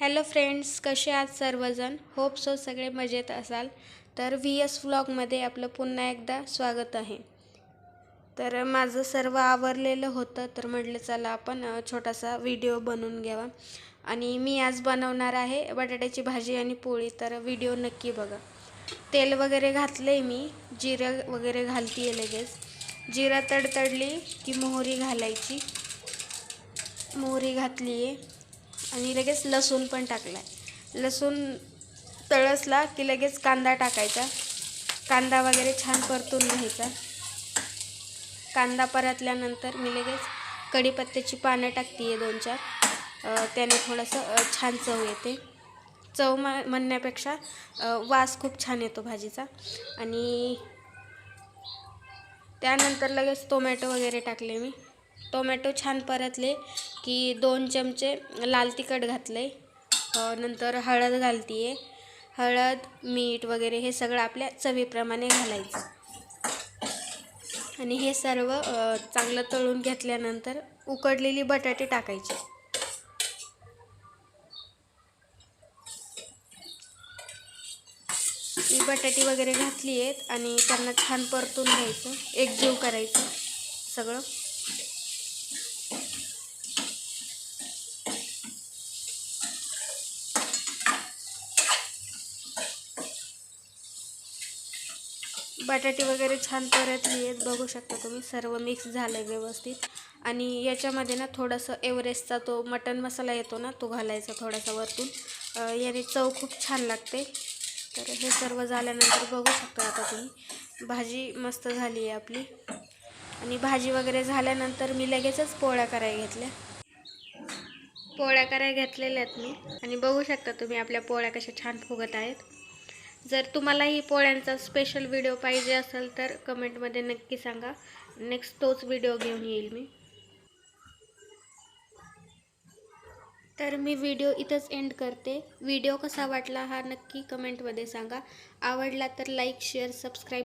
Hello friends, कसे आहात सर्वजण? होप सो सगळे मजेत असाल. तर VS व्लॉगमध्ये आपलं पुन्हा एकदा स्वागत आहे. तर माझं सर्व आवरलेलं होतं, तर म्हटलं चला आपण छोटासा व्हिडिओ बनवून घ्यावा. आणि मी आज बनवणार आहे बटाट्याची भाजी आणि पोळी, तर व्हिडिओ नक्की बघा. तेल वगैरे घातले, मी जिरं वगैरे घालते लगेच. जिरं तडतडली की मोहरी घालायची. मोहरी घातली आहे आणि लगेच लसूण पण टाकलाय. लसूण तळसला की लगेच कांदा टाकायचा. कांदा वगैरे छान परतून घ्यायचा. कांदा परतल्यानंतर मी लगेच कढीपत्त्याची पानं टाकते 2-4. त्याने थोडंसं छान चव येते. चव म्हणण्यापेक्षा वास खूप छान येतो भाजीचा. आणि त्यानंतर लगेच टोमॅटो वगैरे टाकले मी. टोमॅटो छान परतले की 2 चमचे लाल तिखट घातले. नंतर हळद घालते आहे. हळद, मीठ वगैरे हे सगळं आपल्या चवीप्रमाणे घालायचं. आणि हे सर्व चांगलं तळून घेतल्यानंतर उकडलेली बटाटे टाकायचे. मी बटाटी वगैरे घातली आहेत आणि त्यांना छान परतून घ्यायचं, एकजीव करायचं सगळं. बटाटे वगैरे छान परतली आहेत, बघू शकता तुम्ही. सर्व मिक्स झालं आहे व्यवस्थित. आणि याच्यामध्ये ना थोडंसं एव्हरेस्टचा तो मटन मसाला येतो ना, तो घालायचा थोडासा वरतून. याने चव खूप छान लागते. तर हे सर्व झाल्यानंतर बघू शकता आता तुम्ही, भाजी मस्त झाली आहे आपली. आणि भाजी वगैरे झाल्यानंतर मी लगेचच पोळ्या करायला घेतल्या. पोळ्या करायला घेतलेल्या आहेत मी. आणि बघू शकता तुम्ही आपल्या पोळ्या कशा छान फुगत आहेत. जर तुम्हालाही पोळ्यांचा स्पेशल व्हिडिओ पाहिजे असेल तर कमेंटमध्ये नक्की सांगा. नेक्स्ट तोच व्हिडिओ घेऊन येईल मी. तर मी व्हिडिओ इथंच एंड करते. व्हिडिओ कसा वाटला हा नक्की कमेंटमध्ये सांगा. आवडला तर लाईक, शेअर, सबस्क्राईब